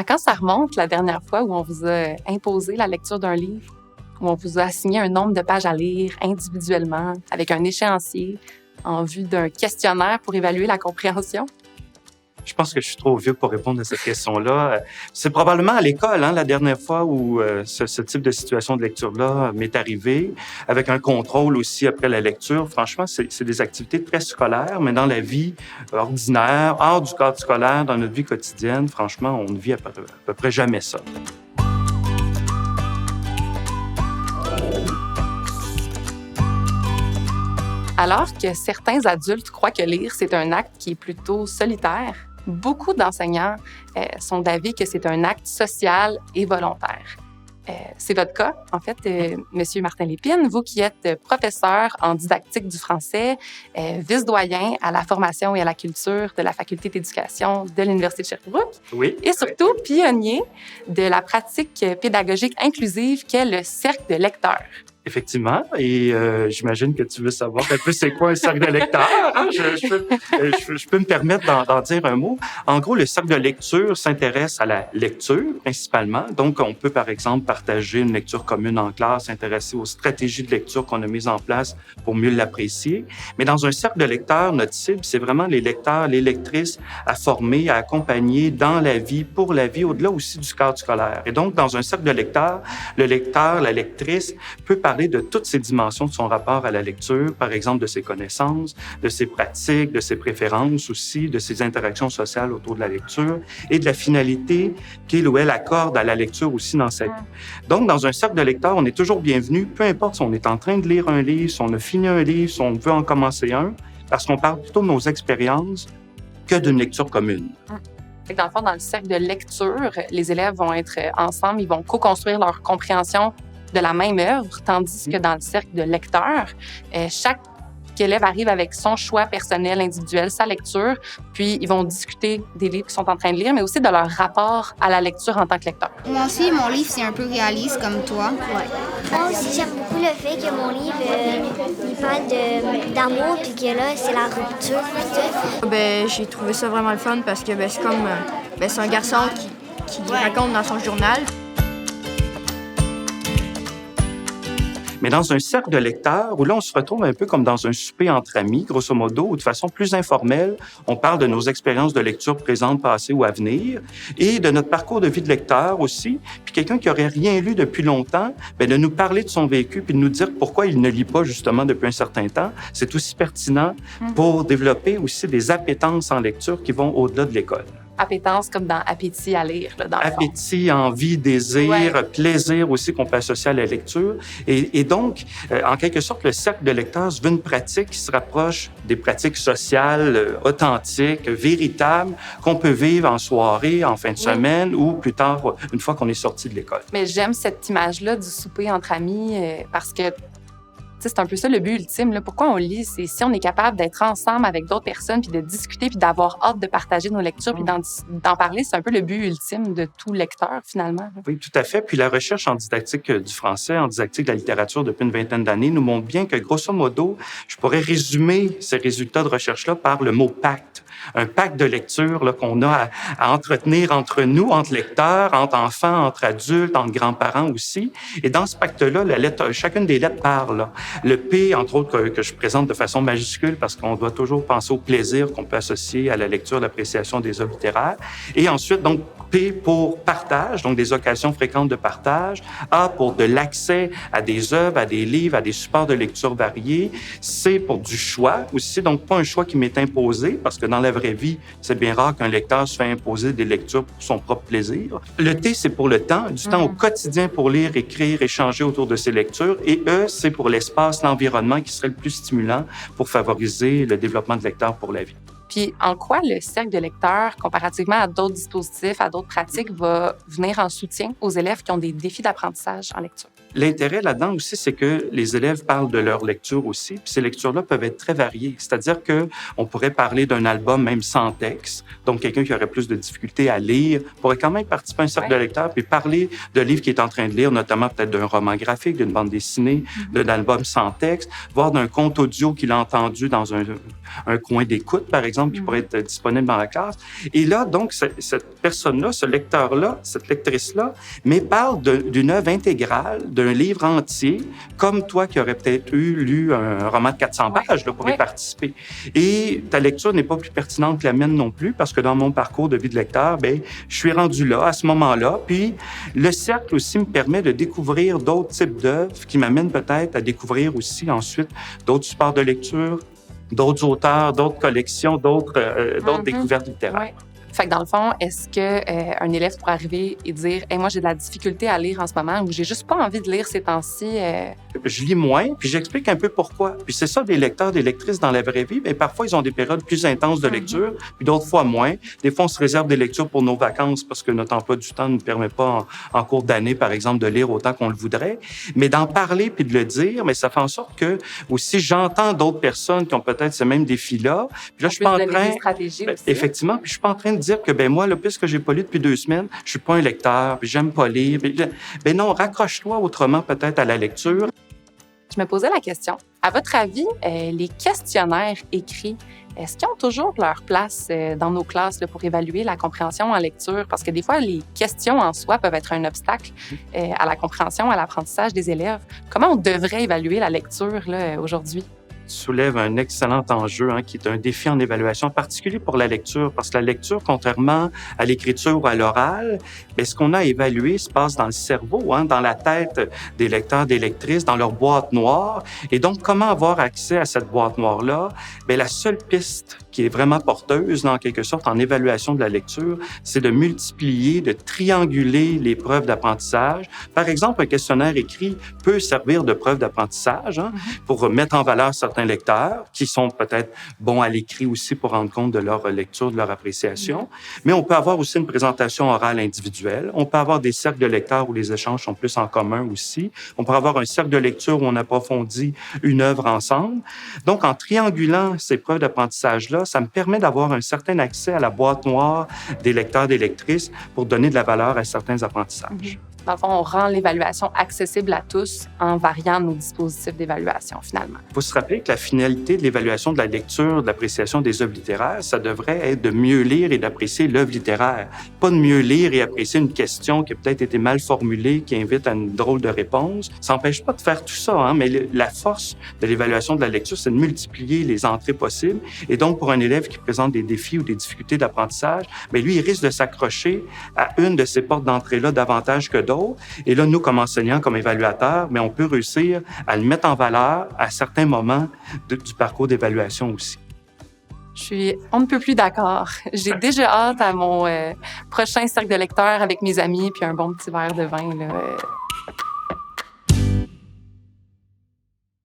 À quand ça remonte la dernière fois où on vous a imposé la lecture d'un livre, où on vous a assigné un nombre de pages à lire individuellement, avec un échéancier, en vue d'un questionnaire pour évaluer la compréhension? Je pense que je suis trop vieux pour répondre à cette question-là. C'est probablement à l'école, la dernière fois où ce type de situation de lecture-là m'est arrivé, avec un contrôle aussi après la lecture. Franchement, c'est des activités très scolaires, mais dans la vie ordinaire, hors du cadre scolaire, dans notre vie quotidienne, franchement, on ne vit à peu près jamais ça. Alors que certains adultes croient que lire, c'est un acte qui est plutôt solitaire, beaucoup d'enseignants sont d'avis que c'est un acte social et volontaire. C'est votre cas, en fait, Monsieur Martin Lépine, vous qui êtes professeur en didactique du français, vice-doyen à la formation et à la culture de la Faculté d'éducation de l'Université de Sherbrooke. Oui. Et surtout, pionnier de la pratique pédagogique inclusive qu'est le cercle de lecteurs. Effectivement, et j'imagine que tu veux savoir un peu c'est quoi un cercle de lecteurs. Je peux me permettre d'en dire un mot. En gros, le cercle de lecture s'intéresse à la lecture principalement. Donc, on peut par exemple partager une lecture commune en classe, s'intéresser aux stratégies de lecture qu'on a mises en place pour mieux l'apprécier. Mais dans un cercle de lecteurs, notre cible, c'est vraiment les lecteurs, les lectrices à former, à accompagner dans la vie, pour la vie, au-delà aussi du cadre scolaire. Et donc, dans un cercle de lecteurs, le lecteur, la lectrice peut parler de toutes ces dimensions de son rapport à la lecture, par exemple de ses connaissances, de ses pratiques, de ses préférences aussi, de ses interactions sociales autour de la lecture et de la finalité qu'il ou elle accorde à la lecture aussi dans sa vie. Donc, dans un cercle de lecteurs, on est toujours bienvenu, peu importe si on est en train de lire un livre, si on a fini un livre, si on veut en commencer un, parce qu'on parle plutôt de nos expériences que d'une lecture commune. Dans le fond, dans le cercle de lecture, les élèves vont être ensemble, ils vont co-construire leur compréhension de la même œuvre, tandis que dans le cercle de lecteurs, chaque élève arrive avec son choix personnel, individuel, sa lecture, puis ils vont discuter des livres qu'ils sont en train de lire, mais aussi de leur rapport à la lecture en tant que lecteur. Moi aussi, mon livre, c'est un peu réaliste comme toi. Ouais. Moi aussi, j'aime beaucoup le fait que mon livre, il parle d'amour, puis que là, c'est la rupture. J'ai trouvé ça vraiment le fun parce que c'est comme c'est un garçon qui raconte dans son journal. Mais dans un cercle de lecteurs, où là, on se retrouve un peu comme dans un souper entre amis, grosso modo, ou de façon plus informelle, on parle de nos expériences de lecture présentes, passées ou à venir, et de notre parcours de vie de lecteur aussi. Puis quelqu'un qui aurait rien lu depuis longtemps, de nous parler de son vécu, puis de nous dire pourquoi il ne lit pas justement depuis un certain temps, c'est aussi pertinent pour développer aussi des appétences en lecture qui vont au-delà de l'école. Appétence comme dans appétit à lire, là, dans le fond. Appétit, envie, désir, plaisir aussi qu'on peut associer à la lecture. Et donc, en quelque sorte, le cercle de lecteurs veut une pratique qui se rapproche des pratiques sociales authentiques, véritables, qu'on peut vivre en soirée, en fin de semaine ou plus tard, une fois qu'on est sorti de l'école. Mais j'aime cette image-là du souper entre amis parce que c'est un peu ça le but ultime. Là. Pourquoi on lit? C'est si on est capable d'être ensemble avec d'autres personnes, puis de discuter, puis d'avoir hâte de partager nos lectures, puis d'en parler. C'est un peu le but ultime de tout lecteur, finalement. Oui, tout à fait. Puis la recherche en didactique du français, en didactique de la littérature depuis une vingtaine d'années nous montre bien que, grosso modo, je pourrais résumer ces résultats de recherche-là par le mot pacte. Un pacte de lecture là, qu'on a à entretenir entre nous, entre lecteurs, entre enfants, entre adultes, entre grands-parents aussi. Et dans ce pacte-là, chacune des lettres parle. Là. Le P, entre autres, que je présente de façon majuscule parce qu'on doit toujours penser au plaisir qu'on peut associer à la lecture, l'appréciation des œuvres littéraires. Et ensuite, donc, P pour partage, donc des occasions fréquentes de partage. A pour de l'accès à des œuvres, à des livres, à des supports de lecture variés. C pour du choix aussi, donc pas un choix qui m'est imposé, parce que dans la vraie vie, c'est bien rare qu'un lecteur se fait imposer des lectures pour son propre plaisir. Le T, c'est pour le temps, du temps au quotidien pour lire, écrire, échanger autour de ces lectures. Et E, c'est pour l'espace, l'environnement qui serait le plus stimulant pour favoriser le développement de lecteurs pour la vie. Puis, en quoi le cercle de lecteurs, comparativement à d'autres dispositifs, à d'autres pratiques, va venir en soutien aux élèves qui ont des défis d'apprentissage en lecture? L'intérêt là-dedans aussi, c'est que les élèves parlent de leur lecture aussi, puis ces lectures-là peuvent être très variées. C'est-à-dire que on pourrait parler d'un album même sans texte, donc quelqu'un qui aurait plus de difficultés à lire pourrait quand même participer à un cercle de lecteurs puis parler de livres qu'il est en train de lire, notamment peut-être d'un roman graphique, d'une bande dessinée, d'un album sans texte, voire d'un conte audio qu'il a entendu dans un coin d'écoute, par exemple, qui pourrait être disponible dans la classe. Et là, donc, cette personne-là, ce lecteur-là, cette lectrice-là, mais parle d'une œuvre intégrale, d'un livre entier, comme toi qui aurais peut-être lu un roman de 400 pages là, pour y participer. Et ta lecture n'est pas plus pertinente que la mienne non plus, parce que dans mon parcours de vie de lecteur, ben, je suis rendu là, à ce moment-là. Puis, le cercle aussi me permet de découvrir d'autres types d'œuvres qui m'amènent peut-être à découvrir aussi ensuite d'autres supports de lecture, d'autres auteurs, d'autres collections, d'autres découvertes littéraires. Ouais. Fait que dans le fond, est-ce que un élève pourrait arriver et dire hey, « moi, j'ai de la difficulté à lire en ce moment » ou « j'ai juste pas envie de lire ces temps-ci Je lis moins, puis j'explique un peu pourquoi. Puis c'est ça, des lecteurs, des lectrices dans la vraie vie, bien, parfois, ils ont des périodes plus intenses de lecture, puis d'autres fois moins. Des fois, on se réserve des lectures pour nos vacances parce que notre emploi du temps ne nous permet pas, en cours d'année, par exemple, de lire autant qu'on le voudrait. Mais d'en parler puis de le dire, mais ça fait en sorte que aussi j'entends d'autres personnes qui ont peut-être ce même défi-là. Puis là, je suis pas en train... Effectivement, puis je suis pas en train de dire que, ben moi, là, puisque j'ai pas lu depuis 2 semaines, je suis pas un lecteur, puis j'aime pas lire. Ben non, raccroche-toi autrement peut-être à la lecture. Je me posais la question. À votre avis, les questionnaires écrits, est-ce qu'ils ont toujours leur place dans nos classes là, pour évaluer la compréhension en lecture? Parce que des fois, les questions en soi peuvent être un obstacle à la compréhension, à l'apprentissage des élèves. Comment on devrait évaluer la lecture là, aujourd'hui? Soulève un excellent enjeu qui est un défi en évaluation, en particulier pour la lecture, parce que la lecture, contrairement à l'écriture ou à l'oral, bien, ce qu'on a évalué se passe dans le cerveau, dans la tête des lecteurs, des lectrices, dans leur boîte noire. Et donc, comment avoir accès à cette boîte noire-là? Bien, la seule piste qui est vraiment porteuse, en quelque sorte, en évaluation de la lecture, c'est de multiplier, de trianguler les preuves d'apprentissage. Par exemple, un questionnaire écrit peut servir de preuve d'apprentissage pour mettre en valeur certains lecteurs qui sont peut-être bons à l'écrit aussi pour rendre compte de leur lecture, de leur appréciation. Mais on peut avoir aussi une présentation orale individuelle. On peut avoir des cercles de lecteurs où les échanges sont plus en commun aussi. On peut avoir un cercle de lecture où on approfondit une œuvre ensemble. Donc, en triangulant ces preuves d'apprentissage-là, ça me permet d'avoir un certain accès à la boîte noire des lecteurs, des lectrices pour donner de la valeur à certains apprentissages. Dans le fond, on rend l'évaluation accessible à tous en variant nos dispositifs d'évaluation, finalement. Il faut se rappeler que la finalité de l'évaluation de la lecture, de l'appréciation des œuvres littéraires, ça devrait être de mieux lire et d'apprécier l'œuvre littéraire. Pas de mieux lire et apprécier une question qui a peut-être été mal formulée, qui invite à une drôle de réponse. Ça n'empêche pas de faire tout ça, mais la force de l'évaluation de la lecture, c'est de multiplier les entrées possibles. Et donc, pour un élève qui présente des défis ou des difficultés d'apprentissage, bien, lui, il risque de s'accrocher à une de ces portes d'entrée-là davantage que d'autres. Et là, nous, comme enseignants, comme évaluateurs, mais on peut réussir à le mettre en valeur à certains moments du parcours d'évaluation aussi. Je suis on ne peut plus d'accord. J'ai déjà hâte à mon prochain cercle de lecteurs avec mes amis puis un bon petit verre de vin là,